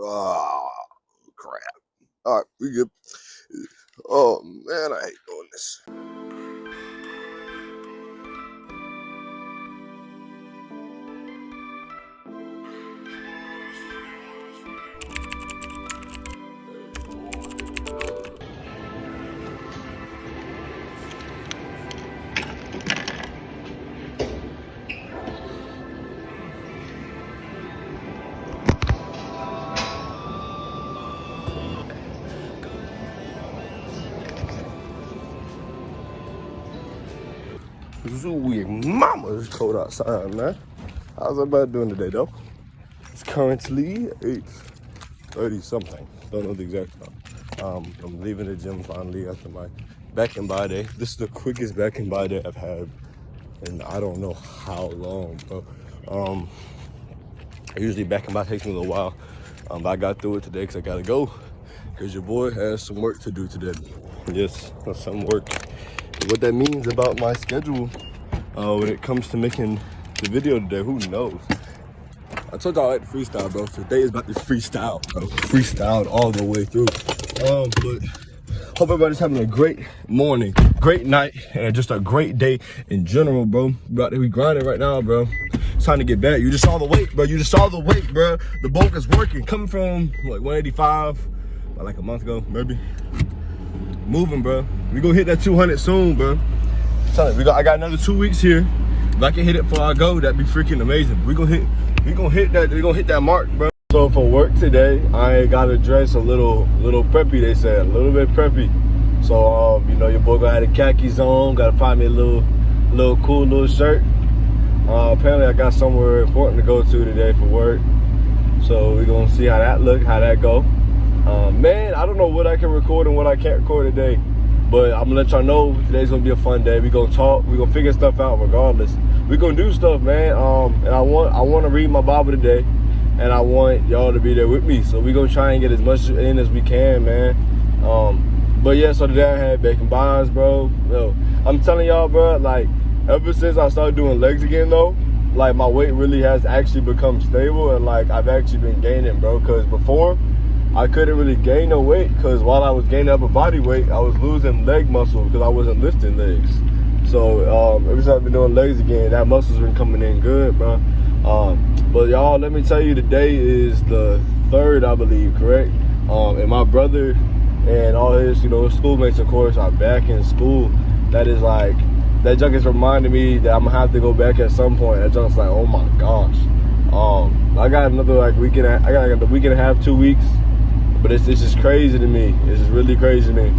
Oh, crap. All right, we good. Oh, man, I hate doing this. Zooey mama, it's cold outside, man. How's everybody doing today, though? It's currently 8:30 something. Don't know the exact time. I'm leaving the gym finally after my back and by day. This is the quickest back and by day I've had in I don't know how long, bro. Usually back and by takes me a little while. But I got through it today because I gotta go. Because your boy has some work to do today. Yes, some work. What that means about my schedule when it comes to making the video today, who knows? I told y'all I like to freestyle, bro. Today is about to freestyle, bro. Freestyled all the way through. But hope everybody's having a great morning, great night, and just a great day in general, bro. We grinding right now, bro. It's time to get back. You just saw the weight, bro. You just saw the weight, bro. The bulk is working. Coming from like 185, like a month ago, maybe. Moving, bro. We gonna hit that 200 soon, bro. I'm telling you, I got another 2 weeks here. If I can hit it before I go, that'd be freaking amazing. We gonna hit that mark, bro. So for work today, I gotta dress a little preppy. They said a little bit preppy. So you know, your boy gonna have the khakis on. Gotta find me a little cool little shirt. Apparently, I got somewhere important to go to today for work. So we gonna see how that look, how that go. Man, I don't know what I can record and what I can't record today, but I'm gonna let y'all know today's gonna be a fun day. We gonna talk, we gonna figure stuff out regardless. We gonna do stuff, man. And I want to read my Bible today, and I want y'all to be there with me. So we gonna try and get as much in as we can, man. But yeah, so today I had bacon buns, bro. Yo, I'm telling y'all, bro, like ever since I started doing legs again, though, like my weight really has actually become stable, and like I've actually been gaining, bro. Cause before, I couldn't really gain no weight because while I was gaining upper body weight, I was losing leg muscle because I wasn't lifting legs. So ever since I've been doing legs again, that muscle's been coming in good, bro. But y'all, let me tell you, today is the 3rd, I believe, correct? And my brother and all his, schoolmates, of course, are back in school. That is like, that junk is reminding me that I'm gonna have to go back at some point. That junk's like, oh my gosh. I got another like week and a half, 2 weeks. But it's just crazy to me. It's just really crazy to me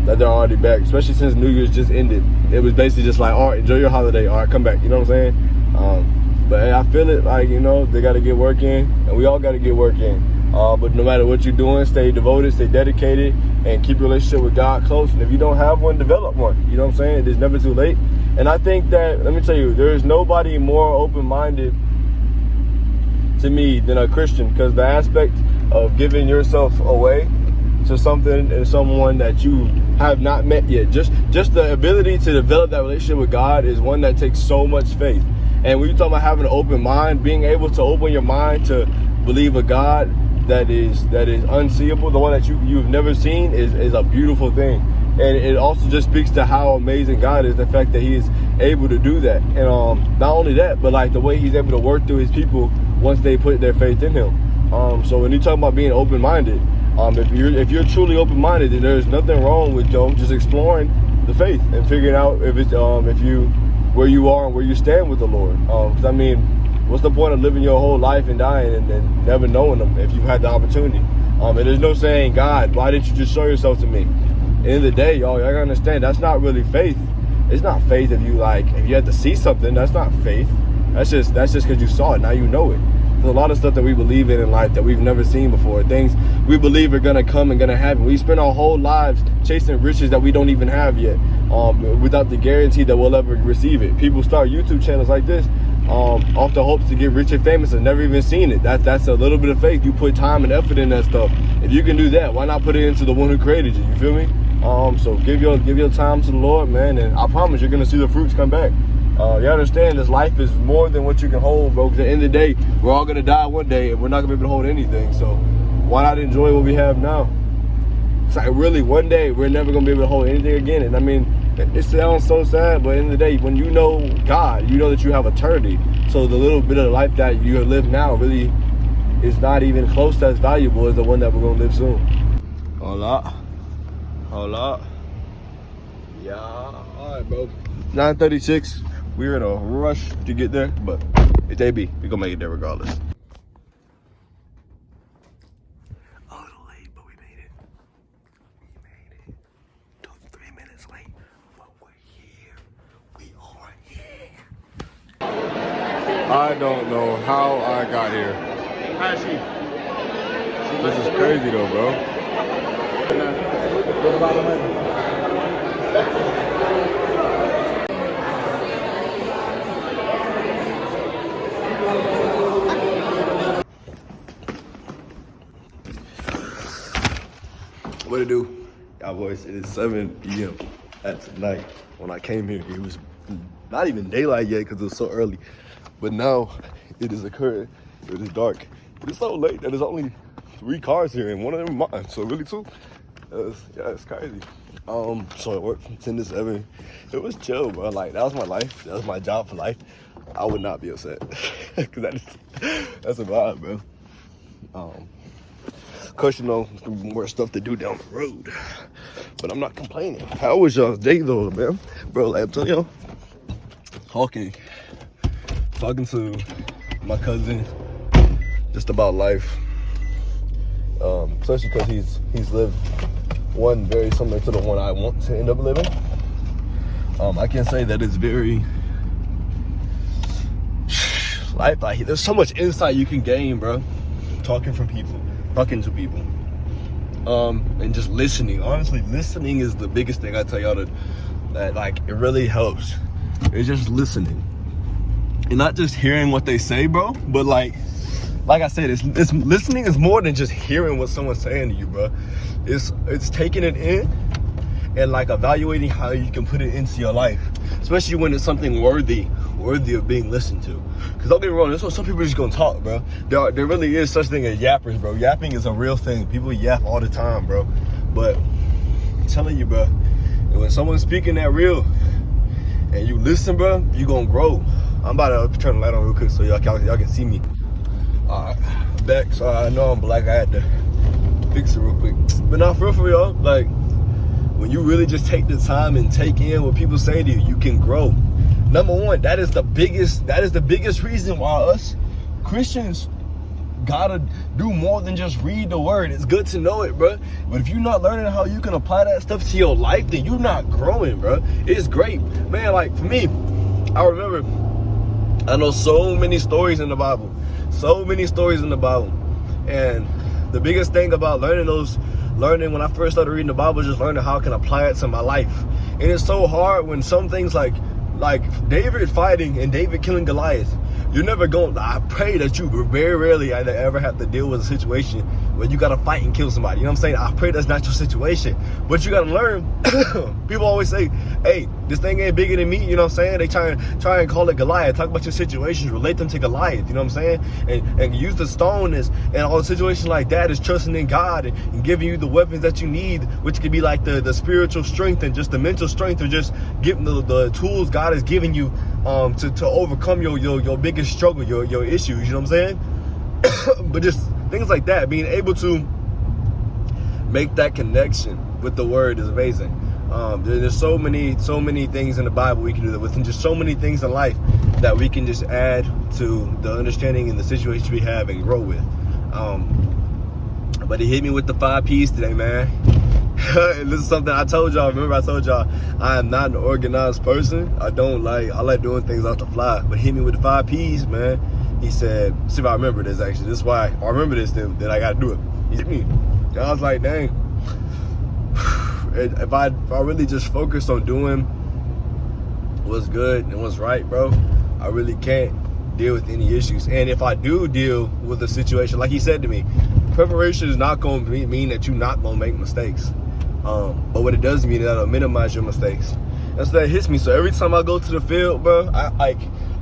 that they're already back, especially since New Year's just ended. It was basically just like, all right, enjoy your holiday. All right, come back. You know what I'm saying? But hey, I feel it like, they got to get work in, and we all got to get work in. But no matter what you're doing, stay devoted, stay dedicated, and keep your relationship with God close. And if you don't have one, develop one. You know what I'm saying? It's never too late. And I think that, let me tell you, there is nobody more open-minded to me than a Christian, because the aspect of giving yourself away to something and someone that you have not met yet, just the ability to develop that relationship with God is one that takes so much faith. And when you talk about having an open mind, being able to open your mind to believe a God that is unseeable, the one that you've never seen, is a beautiful thing. And it also just speaks to how amazing God is, the fact that he is able to do that. And not only that, but like the way he's able to work through his people once they put their faith in him. So when you talk about being open-minded, if you're truly open-minded, then there's nothing wrong with just exploring the faith and figuring out where you are and where you stand with the Lord. Because I mean, what's the point of living your whole life and dying and never knowing him if you've had the opportunity? And there's no saying, God, why didn't you just show yourself to me? At the end of the day, y'all gotta understand, that's not really faith. It's not faith if you had to see something. That's not faith. That's just because you saw it. Now you know it. There's a lot of stuff that we believe in life that we've never seen before. Things we believe are gonna come and gonna happen. We spend our whole lives chasing riches that we don't even have yet, without the guarantee that we'll ever receive it. People start YouTube channels like this off the hopes to get rich and famous and never even seen it. That's a little bit of faith. You put time and effort in that stuff. If you can do that, why not put it into the one who created you? You feel me? So give your time to the Lord, man, and I promise you're gonna see the fruits come back. You understand, this life is more than what you can hold, bro. Because at the end of the day, we're all gonna die one day, and we're not gonna be able to hold anything. So why not enjoy what we have now? It's like, really, one day we're never gonna be able to hold anything again. And I mean, it sounds so sad, but at the end of the day, when you know God, you know that you have eternity. So the little bit of life that you live now really is not even close to as valuable as the one that we're gonna live soon. Hold up. Yeah, all right, bro. 9:36. We're in a rush to get there, but it's JB. We're gonna make it there regardless. A little late, but we made it. Took 3 minutes late, but we're here. We are here. I don't know how I got here. How is she? This is crazy though, bro. What it do? Y'all boys, it is 7 p.m. at night. When I came here, it was not even daylight yet because it was so early. But now it is occurring. It is dark. It's so late that there's only 3 cars here and one of them mine. So really 2. Yeah, it's crazy. So I worked from 10 to 7. It was chill, bro. Like, that was my life. That was my job for life. I would not be upset. Cause that's a vibe, bro. Of course, you know, there's more stuff to do down the road. But I'm not complaining. How was y'all's day though, man? Bro, like I'm telling y'all, talking to my cousin just about life. Especially because he's lived one very similar to the one I want to end up living. I can say that it's very life. Like, there's so much insight you can gain, bro. Talking to people, and just listening. Honestly, listening is the biggest thing I tell y'all that like it really helps. It's just listening, and not just hearing what they say, bro. But like I said, it's listening is more than just hearing what someone's saying to you, bro. It's taking it in and like evaluating how you can put it into your life, especially when it's something worthy of being listened to. Because don't get me wrong, that's what some people are just gonna talk, bro. There really is such thing as yappers, bro. Yapping is a real thing. People yap all the time, bro. But I'm telling you, bro, when someone's speaking that real and you listen, bro, you gonna grow. I'm about to turn the light on real quick so y'all can see me. Alright, I'm back. So I know I'm black. I had to fix it real quick. But not for y'all, like, when you really just take the time and take in what people say to you, you can grow. Number one, that is the biggest reason why us Christians gotta do more than just read the word. It's good to know it, bro. But if you're not learning how you can apply that stuff to your life, then you're not growing, bro. It's great, man. Like, for me, I know so many stories in the Bible. And the biggest thing about learning when I first started reading the Bible, just learning how I can apply it to my life. And it's so hard when some things like David fighting and David killing Goliath. You're never going, I pray that you very rarely ever have to deal with a situation where you gotta fight and kill somebody. You know what I'm saying? I pray that's not your situation. But you gotta learn. People always say, hey, this thing ain't bigger than me. You know what I'm saying? They try and call it Goliath. Talk about your situations, relate them to Goliath. You know what I'm saying? And use the stone and all situations like that is trusting in God and giving you the weapons that you need, which could be like the spiritual strength and just the mental strength, or just giving the tools God has given you to overcome your biggest struggle, your issues. You know what I'm saying? But just things like that, being able to make that connection with the word is amazing. There's so many things in the Bible we can do that with, and just so many things in life that we can just add to the understanding and the situations we have and grow with. But he hit me with the 5 P's today, man. And this is something I told y'all. Remember, I told y'all I am not an organized person. I like doing things off the fly. But he hit me with the 5 P's, man. He said, see if I remember this actually. This is why if I remember this, then I gotta do it. He hit me. And I was like, dang. If I really just focused on doing what's good and what's right, bro, I really can't deal with any issues. And if I do deal with a situation, like he said to me, preparation is not going to mean that you're not going to make mistakes. But what it does mean is that it'll minimize your mistakes. That's that hits me. So every time I go to the field, bro, I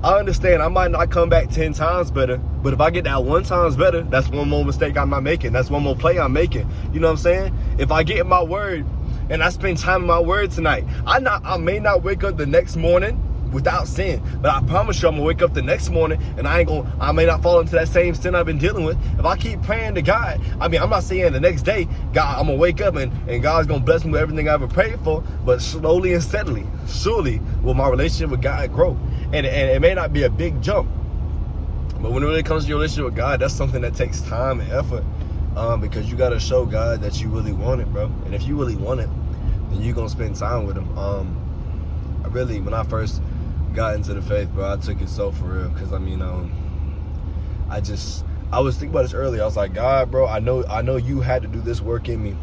understand I might not come back 10 times better, But if I get that 1 times better, that's one more mistake I'm not making. That's one more play I'm making. You know what I'm saying? If I get in my word and I spend time in my word tonight, I may not wake up the next morning without sin, but I promise you I'm gonna wake up the next morning and I may not fall into that same sin I've been dealing with. If I keep praying to God, I mean, I'm not saying the next day, God, I'm gonna wake up and God's gonna bless me with everything I ever prayed for, but slowly and steadily, surely will my relationship with God grow. And it may not be a big jump, but when it really comes to your relationship with God, that's something that takes time and effort, because you gotta show God that you really want it, bro. And if you really want it, then you're gonna spend time with him. When I first got into the faith, bro, I took it so for real, because I mean, I was thinking about this earlier. I was like, God, bro, I know you had to do this work in me,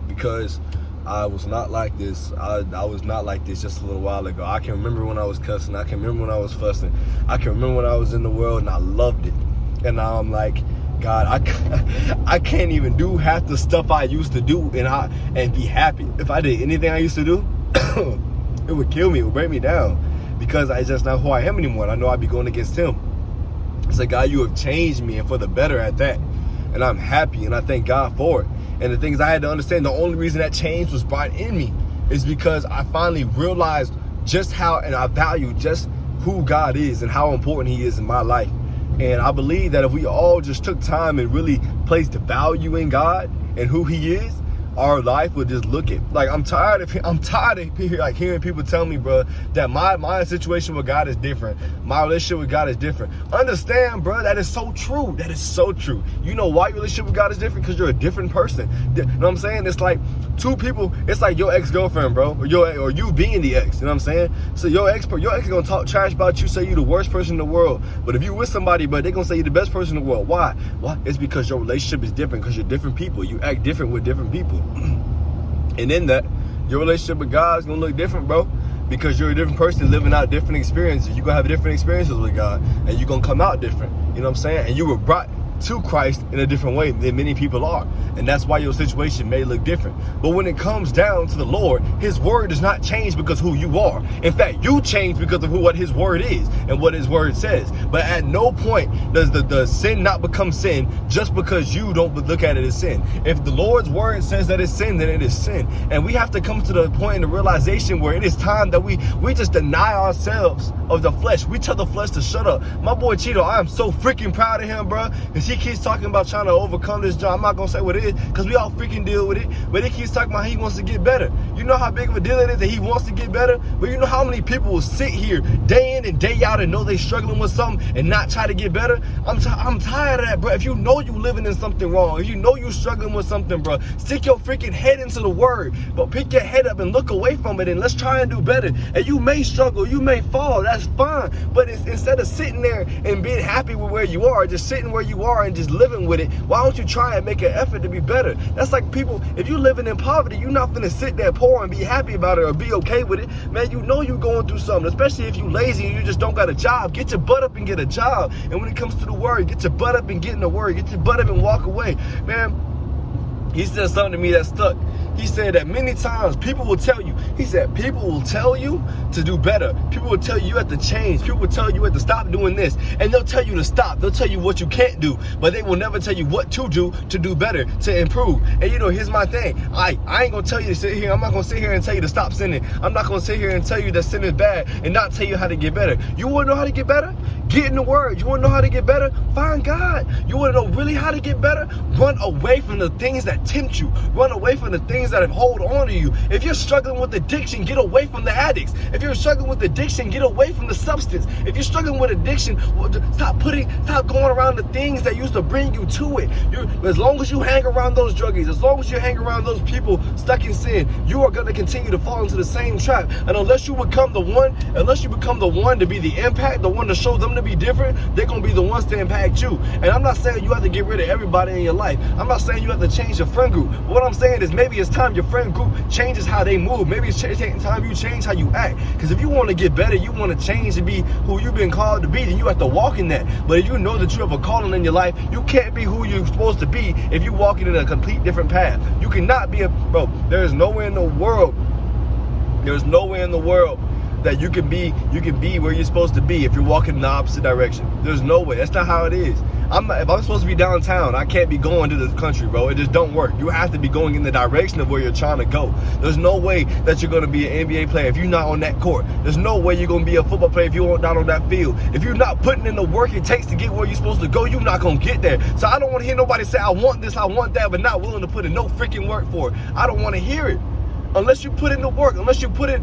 because I was not like this. I was not like this just a little while ago. I can remember when I was cussing. I can remember when I was fussing. I can remember when I was in the world and I loved it. And now I'm like, God, I can't even do half the stuff I used to do and be happy. If I did anything I used to do, it would kill me. It would break me down, because it's just not who I am anymore. And I know I'd be going against him. It's like, God, you have changed me, and for the better at that. And I'm happy, and I thank God for it. And the things I had to understand, the only reason that change was brought in me is because I finally realized just how, and I value just who God is and how important he is in my life. And I believe that if we all just took time and really placed value in God and who he is, our life would just look it. Like, I'm tired of hearing people tell me, bro, that my situation with God is different. My relationship with God is different. Understand, bro, that is so true. That is so true. You know why your relationship with God is different? Because you're a different person. You know what I'm saying? It's like two people. It's like your ex-girlfriend, bro, or you being the ex. You know what I'm saying? So your ex gonna talk trash about you, say you the worst person in the world. But if you with somebody, but they gonna say you the best person in the world. Why? It's because your relationship is different. Because you're different people. You act different with different people. And in that, your relationship with God is gonna look different, bro, because you're a different person living out different experiences. You're gonna have different experiences with God, and you're gonna come out different. You know what I'm saying? And you were brought to Christ in a different way than many people are. And that's why your situation may look different. But when it comes down to the Lord, his word does not change because who you are. In fact, you change because of what his word is and what his word says. But at no point does the sin not become sin just because you don't look at it as sin. If the Lord's word says that it's sin, then it is sin. And we have to come to the point in the realization where it is time that we just deny ourselves of the flesh. We tell the flesh to shut up. My boy Cheeto, I am so freaking proud of him, bro, because he keeps talking about trying to overcome this job. I'm not gonna say what it is, because we all freaking deal with it. But he keeps talking about he wants to get better. You know how big of a deal it is that he wants to get better? But you know how many people will sit here day in and day out and know they're struggling with something and not try to get better? I'm tired of that, bro. If you know you living in something wrong, if you know you struggling with something, bro, stick your freaking head into the word. But pick your head up and look away from it and let's try and do better. And you may struggle, you may fall, that's fine. But instead of sitting there and being happy with where you are, just sitting where you are and just living with it, why don't you try and make an effort to be better? That's like people, if you're living in poverty, you're not gonna sit there poor and be happy about it or be okay with it. Man, you know you're going through something, especially if you lazy and you just don't got a job. Get your butt up and get a job. And when it comes to the word, get your butt up and get in the word. Get your butt up and walk away. Man, he said something to me that stuck. He said that many times people will tell you, he said, people will tell you to do better. People will tell you have to change. People will tell you have to stop doing this. And they'll tell you to stop. They'll tell you what you can't do. But they will never tell you what to do better, to improve. And you know, here's my thing. I ain't going to tell you to sit here. I'm not going to sit here and tell you to stop sinning. I'm not going to sit here and tell you that sin is bad and not tell you how to get better. You want to know how to get better? Get in the word. You want to know how to get better? Find God. You want to know really how to get better? Run away from the things that tempt you. Run away from the things that hold on to you. If you're struggling with addiction, get away from the addicts. If you're struggling with addiction, get away from the substance. If you're struggling with addiction, stop going around the things that used to bring you to it. As long as you hang around those druggies, as long as you hang around those people stuck in sin, you are going to continue to fall into the same trap. And unless you become the one to be the impact, the one to show them to be different, they're going to be the ones to impact you. And I'm not saying you have to get rid of everybody in your life. I'm not saying you have to change your friend group. But what I'm saying is maybe it's time your friend group changes how they move. Maybe it's time you change how you act. Because if you want to get better, you want to change to be who you've been called to be, then you have to walk in that. But if you know that you have a calling in your life, you can't be who you're supposed to be if you're walking in a complete different path. You cannot be bro, there's nowhere in the world that you can be where you're supposed to be if you're walking in the opposite direction. There's no way. That's not how it is. If I'm supposed to be downtown, I can't be going to the country, bro. It just don't work. You have to be going in the direction of where you're trying to go. There's no way that you're going to be an NBA player if you're not on that court. There's no way you're going to be a football player if you're not on that field. If you're not putting in the work it takes to get where you're supposed to go, you're not going to get there. So I don't want to hear nobody say, I want this, I want that, but not willing to put in no freaking work for it. I don't want to hear it. Unless you put in the work, unless you put in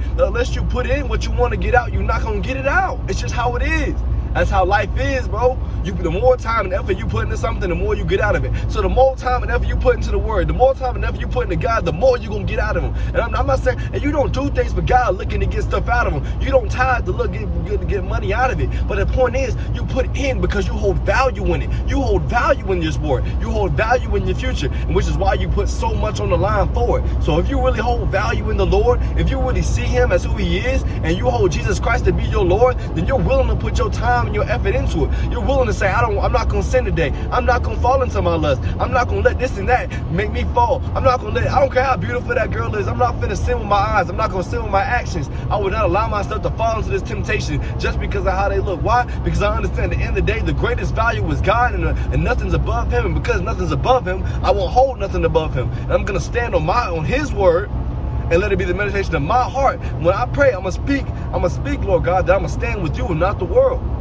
what you want to get out, you're not going to get it out. It's just how it is. That's how life is, bro. The more time and effort you put into something, the more you get out of it. So the more time and effort you put into the word, the more time and effort you put into God, the more you're going to get out of him. And I'm not saying, and you don't do things for God looking to get stuff out of him. You don't tithe to get money out of it. But the point is, you put in because you hold value in it. You hold value in your sport. You hold value in your future, which is why you put so much on the line for it. So if you really hold value in the Lord, if you really see him as who he is, and you hold Jesus Christ to be your Lord, then you're willing to put your time and your effort into it. You're willing to say, I'm not going to sin today. I'm not going to fall into my lust. I'm not going to let this and that make me fall. I don't care how beautiful that girl is. I'm not finna sin with my eyes. I'm not going to sin with my actions. I would not allow myself to fall into this temptation just because of how they look. Why? Because I understand at the end of the day, the greatest value is God, and nothing's above him. And because nothing's above him, I won't hold nothing above him. And I'm going to stand on his word and let it be the meditation of my heart. When I pray, I'm going to speak, Lord God, that I'm going to stand with you and not the world.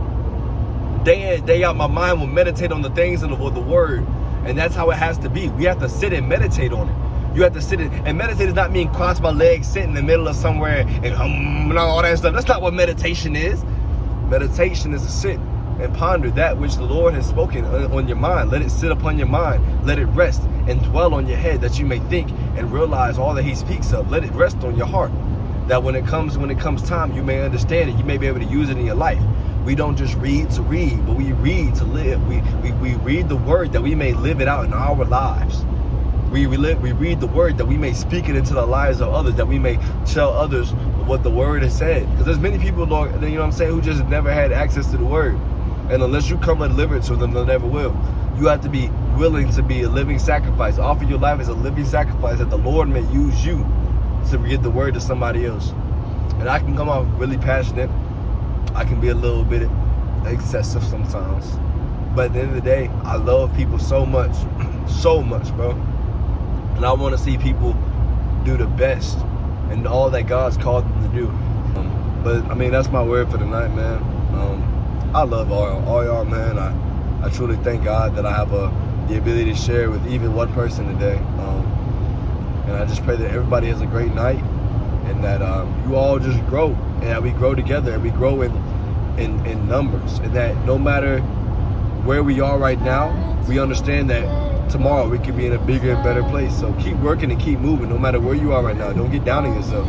Day in, day out, my mind will meditate on the things of the word. And that's how it has to be. We have to sit and meditate on it. You have to sit and meditate does not mean cross my legs, sit in the middle of somewhere and all that stuff. That's not what meditation is. Meditation is to sit and ponder that which the Lord has spoken on your mind. Let it sit upon your mind. Let it rest and dwell on your head, that you may think and realize all that he speaks of. Let it rest on your heart, that when it comes time, you may understand it. You may be able to use it in your life. We don't just read to read, but we read to live. We read the word that we may live it out in our lives. We read the word that we may speak it into the lives of others, that we may tell others what the word has said. Because there's many people, Lord, you know what I'm saying, who just never had access to the word. And unless you come and deliver it to them, they never will. You have to be willing to be a living sacrifice. Offer your life as a living sacrifice that the Lord may use you to give the word to somebody else. And I can come off really passionate. I can be a little bit excessive sometimes. But at the end of the day, I love people so much, bro. And I want to see people do the best and all that God's called them to do. But I mean, that's my word for tonight, man. I love all y'all, man. I truly thank God that I have the ability to share with even one person today. And I just pray that everybody has a great night, and that you all just grow, and that we grow together, and we grow in numbers, and that no matter where we are right now, we understand that tomorrow we could be in a bigger and better place. So keep working and keep moving, no matter where you are right now. Don't get down on yourself.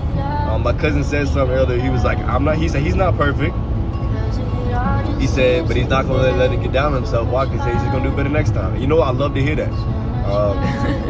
My cousin said something earlier. He was like, he said he's not perfect. He said, but he's not going to let it get down on himself. Why? Because he's going to do better next time. And you know what? I love to hear that.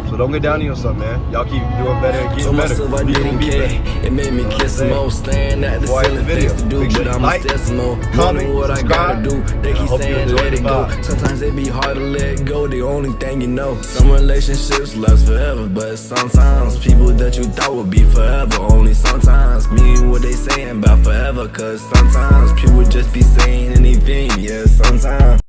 So don't get down on yourself, man. Y'all keep doing better and getting better. Myself, I didn't care. It made me kiss more. Staring at the ceiling, things to do, but I'm a still more. Wondering what I gotta do. They keep saying let it go. Sometimes it be hard to let go. The only thing you know. Some relationships last forever, but sometimes people that you thought would be forever only sometimes mean what they saying about forever. Cause sometimes people just be saying anything. Yeah, sometimes.